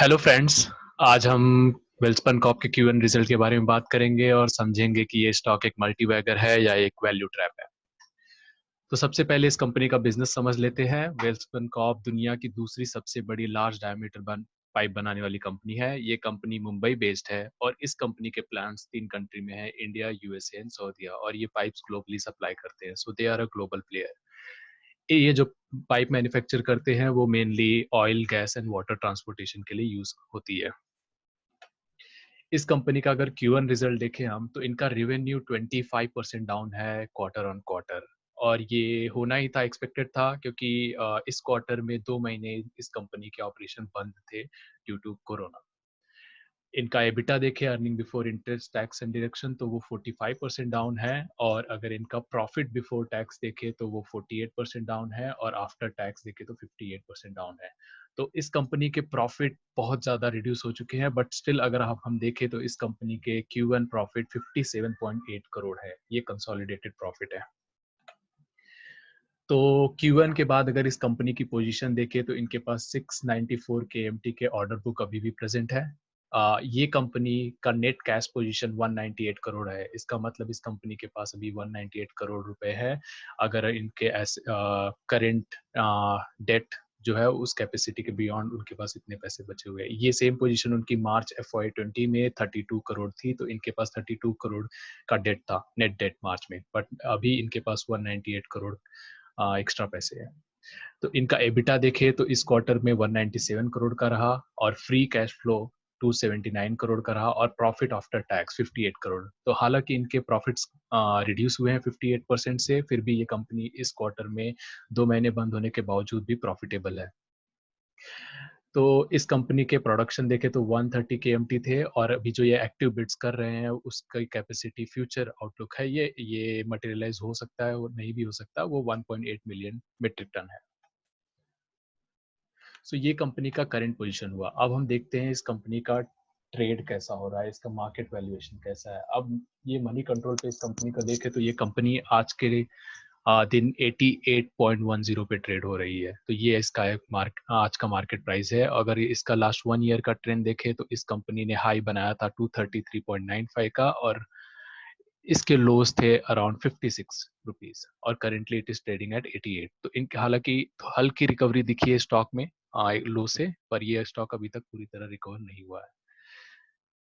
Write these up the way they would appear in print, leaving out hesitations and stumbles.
Hello friends. आज हम Welspun corp के क्यू एन रिजल्ट के बारे में बात करेंगे और समझेंगे कि ये स्टॉक एक मल्टीबैगर है या एक वैल्यू ट्रैप है। तो सबसे पहले इस कंपनी का बिजनेस समझ लेते हैं। वेल्सपन कॉप दुनिया की दूसरी सबसे बड़ी लार्ज डायमीटर पाइप बनाने वाली कंपनी है। ये कंपनी मुंबई बेस्ड है और इस कंपनी के प्लांट्स 3 कंट्री में है, इंडिया, यूएसए एंड सऊदीया, और ये पाइप्स ग्लोबली सप्लाई करते हैं। So they are a global player. ये जो पाइप मैन्युफैक्चर करते हैं वो mainly oil, gas and water transportation के लिए यूज होती है। इस कंपनी का अगर Q1 रिजल्ट देखें हम, तो इनका रेवेन्यू 25% डाउन है क्वार्टर ऑन क्वार्टर। और ये होना ही था, एक्सपेक्टेड था, क्योंकि इस क्वार्टर में 2 महीने इस कंपनी के ऑपरेशन बंद थे ड्यू टू कोरोना। इनका एबिटा देखें, earning before interest, tax and deduction, तो वो 45% डाउन है। और अगर इनका प्रॉफिट बिफोर टैक्स देखें तो वो 48% डाउन है, और आफ्टर टैक्स देखें तो 58% डाउन है। तो इस कंपनी के प्रॉफिट बहुत ज़्यादा रिड्यूस हो चुके हैं, बट स्टिल अगर हम देखें तो इस कंपनी के Q1 प्रॉफिट 57.8 करोड़ है। ये कंसोलिडेटेड प्रॉफिट है। तो Q1 के बाद अगर इस कंपनी की पोजीशन देखें तो इनके पास 694 KMT के ऑर्डर बुक अभी भी प्रेजेंट है। ये कंपनी का नेट कैश पोजीशन 198 करोड़ है। इसका मतलब इस कंपनी के पास अभी 198 करोड़ रुपए है। अगर इनके करेंट डेट जो है उस कैपेसिटी के बियॉन्ड उनके पास इतने पैसे बचे हुए हैं। ये सेम पोजीशन उनकी मार्च FY20 में 32 करोड़ थी, तो इनके पास 32 करोड़ का डेट था, नेट डेट मार्च में। बट अभी इनके पास 198 करोड़ एक्स्ट्रा पैसे हैं। तो इनका एबिटा देखें तो इस क्वार्टर में 197 करोड़ का रहा, और फ्री कैश फ्लो 279 करोड़ का रहा, और प्रॉफिट आफ्टर टैक्स 58 करोड़। तो हालांकि इनके प्रॉफिट्स रिड्यूस हुए हैं 58% से, फिर भी ये कंपनी इस क्वार्टर में 2 महीने बंद होने के बावजूद भी प्रॉफिटेबल है। तो इस कंपनी के प्रोडक्शन देखें तो 130 KMT थे, और अभी जो ये एक्टिव बिड्स कर रहे हैं उसकी कैपेसिटी, फ्यूचर आउटलुक है, ये मटेरियलाइज हो सकता है, वो नहीं भी हो सकता, वो 1.8 मिलियन मेट्रिक टन है। सो ये कंपनी का करंट पोजीशन हुआ। अब हम देखते हैं इस कंपनी का ट्रेड कैसा हो रहा है, इसका मार्केट वैल्यूएशन कैसा है। अब ये मनी कंट्रोल पे इस कंपनी का देखें तो ये कंपनी आज के दिन 88.10 पे ट्रेड हो रही है। तो ये इसका आज का मार्केट प्राइस है। अगर इसका लास्ट 1 ईयर का ट्रेंड देखें तो इस कंपनी ने हाई बनाया था 233.95 का, और इसके लोज थे अराउंड 56 रुपीज, और currently it is trading at 88। तो इनके हालांकि हल्की रिकवरी दिखी है स्टॉक में लो से, पर ये स्टॉक अभी तक पूरी तरह रिकवर नहीं हुआ है।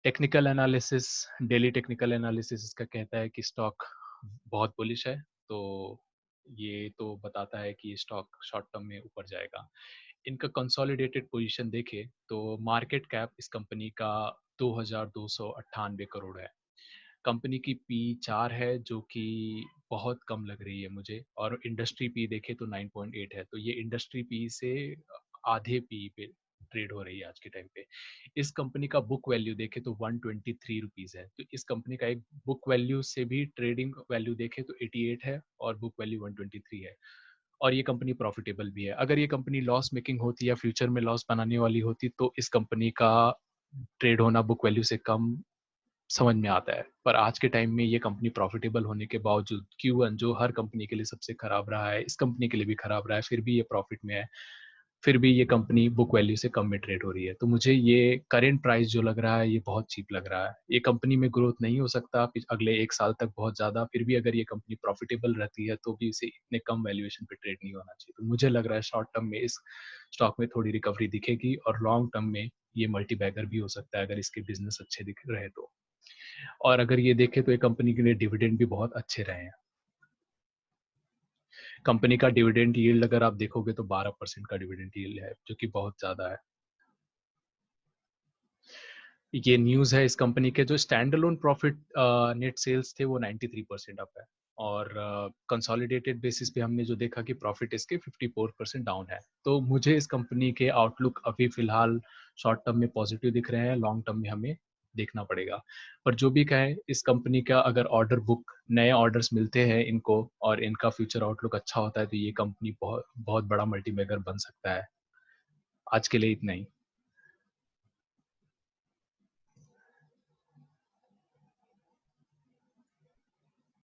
Technical analysis, daily technical analysis इसका कहता है कि स्टॉक बहुत बुलिश है। तो ये तो बताता है कि स्टॉक शॉर्ट टर्म में ऊपर जाएगा। इनका कंसोलिडेटेड पोजीशन देखे तो मार्केट कैप इस कंपनी का 2298 करोड़ है। कंपनी की P4 है, जो कि बहुत कम लग रही है मुझे, और इंडस्ट्री पी देखे तो 9.8 है। तो ये इंडस्ट्री पी से आधे पी पे ट्रेड हो रही है आज के टाइम पे। इस कंपनी का बुक वैल्यू देखे तो 123 रुपीज है। तो इस कंपनी का एक बुक वैल्यू से भी ट्रेडिंग वैल्यू देखे तो 88 है, और बुक वैल्यू 123 है। और ये कंपनी प्रॉफिटेबल भी है। अगर ये कंपनी लॉस मेकिंग होती या फ्यूचर में लॉस बनाने वाली होती तो इस कंपनी का ट्रेड होना बुक वैल्यू से कम समझ में आता है। पर आज के टाइम में ये कंपनी प्रॉफिटेबल होने के बावजूद, Q1 जो हर कंपनी के लिए सबसे खराब रहा है, इस कंपनी के लिए भी खराब रहा है, फिर भी ये प्रॉफिट में है। फिर भी ये कंपनी बुक वैल्यू से कम में ट्रेड हो रही है। तो मुझे ये करेंट प्राइस जो लग रहा है ये बहुत चीप लग रहा है। ये कंपनी में ग्रोथ नहीं हो सकता अगले 1 साल तक बहुत ज़्यादा। फिर भी अगर ये कंपनी प्रॉफिटेबल रहती है तो भी इसे इतने कम वैल्यूएशन पे ट्रेड नहीं होना चाहिए। तो मुझे लग रहा है शॉर्ट टर्म में इस स्टॉक में थोड़ी रिकवरी दिखेगी, और लॉन्ग टर्म में ये मल्टी बैगर भी हो सकता है अगर इसके बिजनेस अच्छे दिख रहे तो। और अगर ये देखें तो ये कंपनी के लिए डिविडेंड भी बहुत अच्छे रहे हैं। कंपनी का डिविडेंड यील्ड अगर आप देखोगे तो 12% का डिविडेंड यील्ड है, जो कि बहुत ज़्यादा है। ये न्यूज़ है इस कंपनी के। जो standalone profit net sales थे वो 93% अप है, और कंसोलिडेटेड बेसिस पे हमने जो देखा कि प्रॉफिट इसके 54% डाउन है। तो मुझे इस कंपनी के आउटलुक अभी फिलहाल शॉर्ट टर्म में पॉजिटिव दिख रहे हैं, लॉन्ग टर्म में हमें देखना पड़ेगा। पर जो भी कहें, इस कंपनी का अगर ऑर्डर बुक, नए ऑर्डर्स मिलते हैं इनको, और इनका फ्यूचर आउटलुक अच्छा होता है, तो ये कंपनी बहुत बहुत बड़ा मल्टीमेगर बन सकता है। आज के लिए इतना ही।